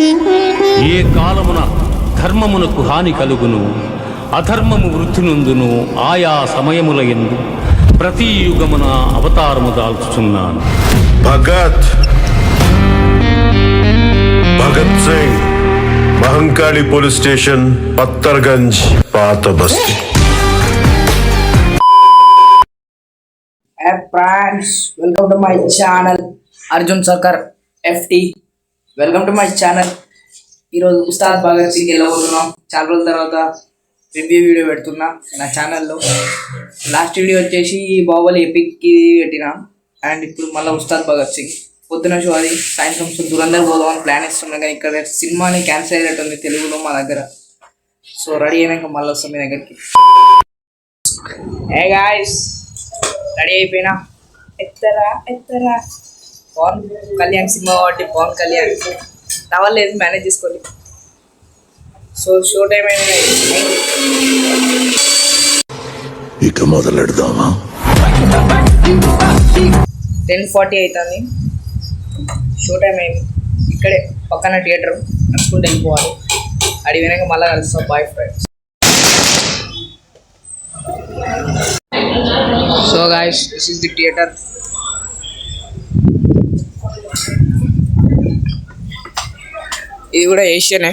ఏ కాలమున ధర్మమునకు హాని కలుగును, అధర్మము వృద్ధి నొందును, ఆయా సమయముల యందు ప్రతి యుగమున అవతారము దాల్చుచున్నాను. భగత్ సింగ్, మహంకాళి పోలీస్ స్టేషన్, పత్తర్గంజ్, పాత బస్తీ. Friends, welcome to my channel Arjun సర్కార్ FT. Welcome to my channel. ఈరోజు ఉస్తాద్ భగత్ సింగ్ వెళ్ళబోతున్నాం. చాలా రోజుల తర్వాత రివ్యూ వీడియో పెడుతున్నా నా ఛానల్లో. లాస్ట్ వీడియో వచ్చేసి బాహుబలి ఎపిక్కి పెట్టిన, అండ్ ఇప్పుడు మళ్ళీ ఉస్తాద్ భగత్ సింగ్. పొద్దున షో అది, సాయంత్రం షో దురందర్ పోదామని ప్లాన్ ఇస్తున్నాం, కానీ ఇక్కడ సినిమాని క్యాన్సిల్ అయ్యేటట్టుంది తెలుగులో మా దగ్గర. సో రెడీ అయినాక మళ్ళీ వస్తాం మీ దగ్గరికి. ఏ గాయ్స్, రెడీ అయిపోయినా. ఎత్తరా పవన్ కళ్యాణ్ సినిమా కాబట్టి పవన్ కళ్యాణ్ రావాలేదు, మేనేజ్ చేసుకోండి. సో షో టైం అయింది, ఇక మొదలెడదామా? 10:40 అవుతుంది. షో టైం అయింది. ఇక్కడే పక్కన థియేటర్, నడుచుకుంటూ వెళ్ళిపోవాలి. అడి వెనక మళ్ళీ కలుస్తాం. Bye friends. So guys, this is the theatre. ఇది కూడా ఏషియనే.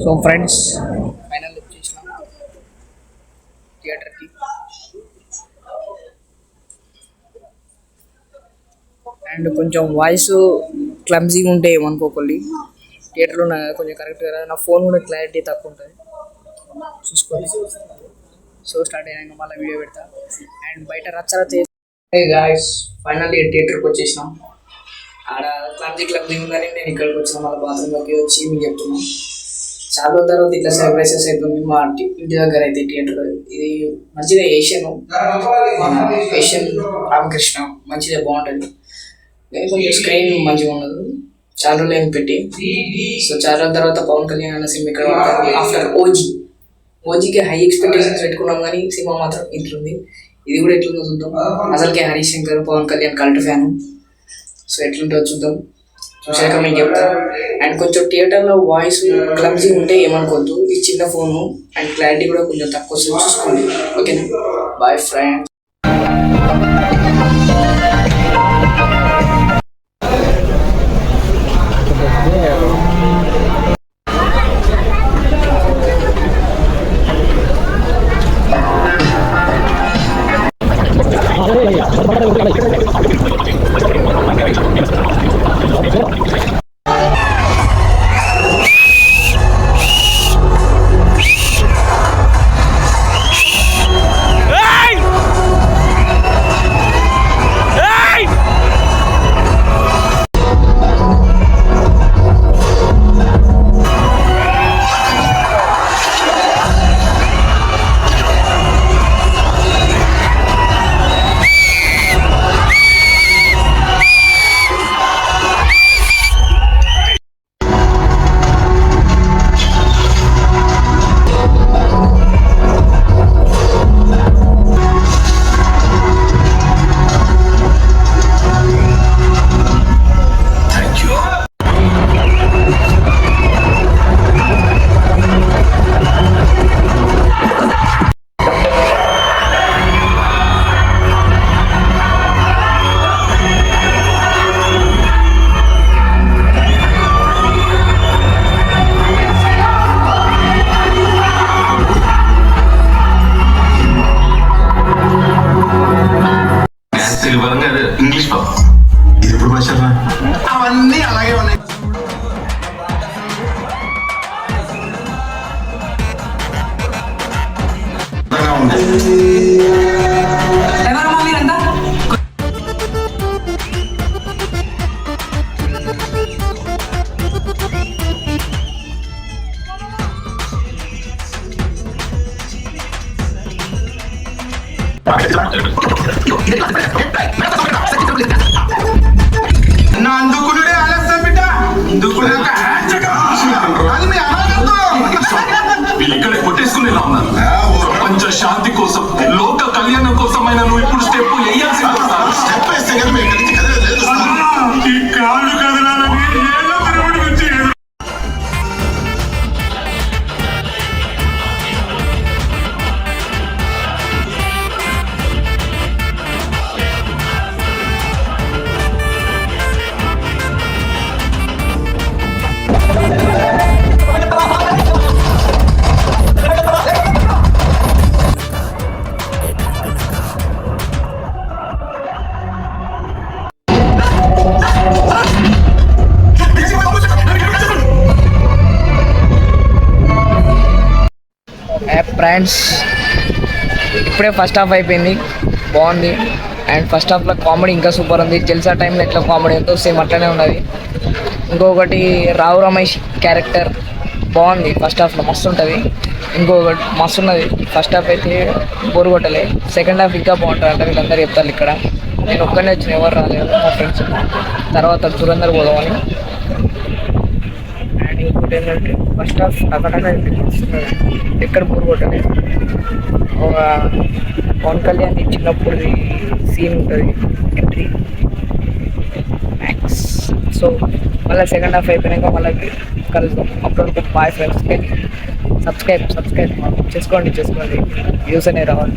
సో ఫ్రెండ్స్, ఫైనల్ వచ్చేసినాం థియేటర్కి. అండ్ కొంచెం వాయిస్ క్లమ్జీగా ఉంటే ఏమనుకోకండి. థియేటర్లో కొంచెం కరెక్ట్ కదా, నా ఫోన్ కూడా క్లారిటీ తక్కువ ఉంటుంది, చూసుకోండి. సో స్టార్ట్ అయినాక మళ్ళీ వీడియో పెడతా. అండ్ బయట రచ్చరచ్చ. గాయ్స్, ఫైనల్లీ థియేటర్కి వచ్చేసినాం. ఆడ క్లబ్జీ ఉందని నేను ఇక్కడికి వచ్చిన, మళ్ళీ బాత్రూంలోకి వచ్చి మీకు చెప్తున్నాను. చాలా రోజుల తర్వాత ఇట్లా సెలబ్రేషన్స్ అవుతుంది మా ఇంటి దగ్గర అయితే థియేటర్. ఇది మంచిదే, ఏషియన్ రామకృష్ణ మంచిదే, బాగుంటుంది. కానీ కొంచెం స్క్రీన్ మంచిగా ఉండదు, చాలా రోజులు ఏమి పెట్టి. సో చాలా రోజుల తర్వాత పవన్ కళ్యాణ్ అన్న సినిమా ఇక్కడ ఆఫ్టర్ ఓజీకి హై ఎక్స్పెక్టేషన్స్ పెట్టుకున్నాం, కానీ సినిమా మాత్రం ఇట్లుంది. ఇది కూడా ఎట్లుందో చూద్దాం. అసలుకే Harish Shankar Pawan Kalyan cult fan. So ఎట్లుంటుందో చూద్దాం, చూసాక మీకు చెప్తాను. అండ్ కొంచెం థియేటర్లో వాయిస్ క్లమ్జీ ఉంటే ఏమనుకోవద్దు, ఈ చిన్న ఫోను అండ్ క్లారిటీ కూడా కొంచెం తక్కువ వస్తుంది, చూసుకోండి. ఓకేనా? Bye friends. ఇంగ్లీష్ ఇది ఎప్పుడు భాష అవన్నీ అలాగే ఉన్నాయి. అందుకునే ఆలస్యం బిడ్డ, వీళ్ళు ఇక్కడే కొట్టేసుకునేలా ఉన్నారు. ప్రపంచ శాంతి కోసం, లోక కళ్యాణం కోసం అయినా నువ్వు ఇప్పుడు స్టెప్ వేయాల్సింది. స్టెప్ వేస్తే ఫ్రెండ్స్ ఇప్పుడే ఫస్ట్ హాఫ్ అయిపోయింది, బాగుంది. అండ్ ఫస్ట్ హాఫ్లో కామెడీ ఇంకా సూపర్ ఉంది. జల్సా టైంలో ఎట్లా కామెడీ ఉందో సేమ్ అట్లనే ఉన్నది. ఇంకొకటి రావు రమేష్ క్యారెక్టర్ బాగుంది, ఫస్ట్ హాఫ్లో మస్తు ఉంటుంది. ఇంకొకటి మస్తు ఉన్నది. ఫస్ట్ హాఫ్ అయితే బోర్ కొట్టలే, సెకండ్ హాఫ్ ఇంకా బాగుంటుంది అంటే వీళ్ళందరూ చెప్తారు. ఇక్కడ నేను ఒక్కనే వచ్చిన, ఎవరు రాలేదు మా ఫ్రెండ్స్. తర్వాత దురందర్ పోదామని. అండ్ ఇంకోటి ఏంటంటే ఫస్ట్ హాఫ్ అక్కడ ఎక్కడ బోర్ కొట్టలేదు. ఒక పవన్ కళ్యాణ్ చిన్నప్పుడు సీన్ ఉంటుంది ఎంట్రీ మ్యాక్స్. సో మళ్ళీ సెకండ్ హాఫ్ అయిపోయాక మళ్ళీ కలుద్దాం. అప్పుడు బాయ్ ఫ్రెండ్స్. సబ్స్క్రైబ్ చేసుకోండి వ్యూస్ అనేవి రావాలి.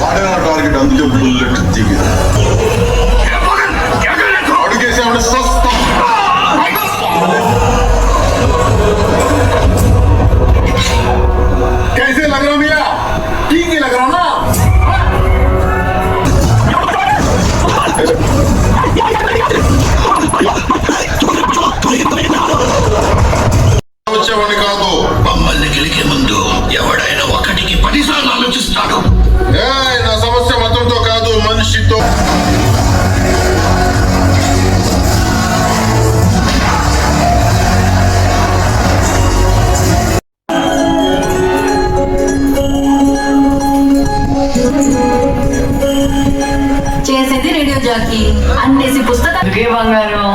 వాడిన టార్గెట్ అందుకే బుల్లెట్ దిగి అడుగేసి ఆవిడ స్వస్థం. कैसे लग रहा भैया? ठीक ही लग रहा ना? వచ్చేవాడిని కాదు. మమ్మల్ని గెలికే ముందు ఎవడైనా ఒకటికి 10 సార్లు ఆలోచిస్తాడు. నా సమస్య మతంతో కాదు, మనిషితో. చేసేది రేడియో జాకీ అన్నేసి పుస్తకాలు బంగారం.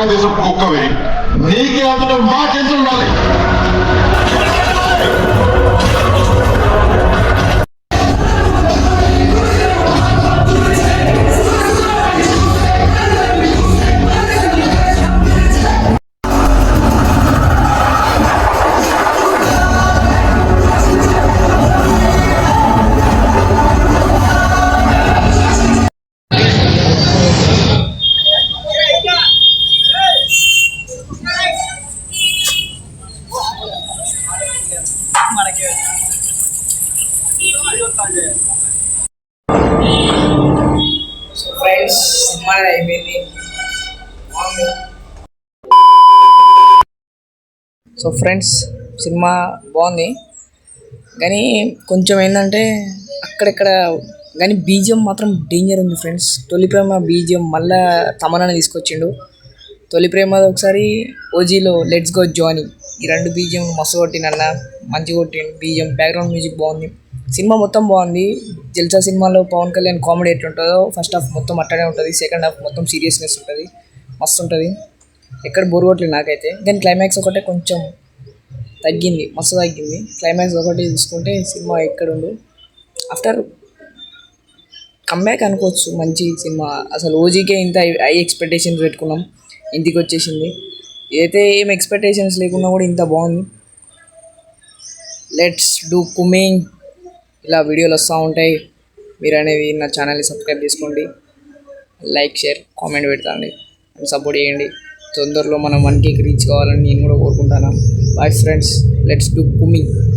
దేశం కుక్కవి నీకే అందులో మాకెంత ఉండాలి. ఫ్రెండ్స్ సినిమా అయిపోయింది. సో ఫ్రెండ్స్ సినిమా బాగుంది, కానీ కొంచెం ఏంటంటే అక్కడెక్కడ కానీ బీజిఎం మాత్రం డేంజర్ ఉంది ఫ్రెండ్స్. తొలి ప్రేమ బీజిఎం మళ్ళా తమన్నాని తీసుకొచ్చిండు. తొలి ప్రేమ ఒకసారి, ఓజీలో లెట్స్ గో జానీ, ఈ రెండు బీజిఎం మస్తు కొట్టినన్న, మంచిగా కొట్టిండు. బీజిఎం బ్యాక్గ్రౌండ్ మ్యూజిక్ బాగుంది. సినిమా మొత్తం బాగుంది. జల్సా సినిమాలో పవన్ కళ్యాణ్ కామెడీ ఎట్లుంటుందో ఫస్ట్ హాఫ్ మొత్తం అట్టనే ఉంటుంది, సెకండ్ హాఫ్ మొత్తం సీరియస్నెస్ ఉంటుంది, మస్తు ఉంటుంది. ఎక్కడ బోర్ కొట్టలేదు నాకైతే. దెన్ క్లైమాక్స్ ఒకటే కొంచెం తగ్గింది, మస్తు తగ్గింది. క్లైమాక్స్ ఒకటి చూసుకుంటే సినిమా ఎక్కడుండు. ఆఫ్టర్ కమ్బ్యాక్ అనుకోవచ్చు, మంచి సినిమా. అసలు ఓజీకే ఇంత హై ఎక్స్పెక్టేషన్స్ పెట్టుకున్నాం, ఇంటికి వచ్చేసింది. ఏదైతే ఏం ఎక్స్పెక్టేషన్స్ లేకున్నా కూడా ఇంత బాగుంది. Let's do coming. ఇలా వీడియోలు వస్తూ ఉంటాయి. మీరు అనేది నా ఛానల్ని సబ్స్క్రైబ్ చేసుకోండి, లైక్ షేర్ కామెంట్ పెడతాండి, సపోర్ట్ చేయండి. తొందరలో మనం 1K రీచ్ కావాలని నేను కూడా కోరుకుంటాను. Bye friends, let's do కుమింగ్.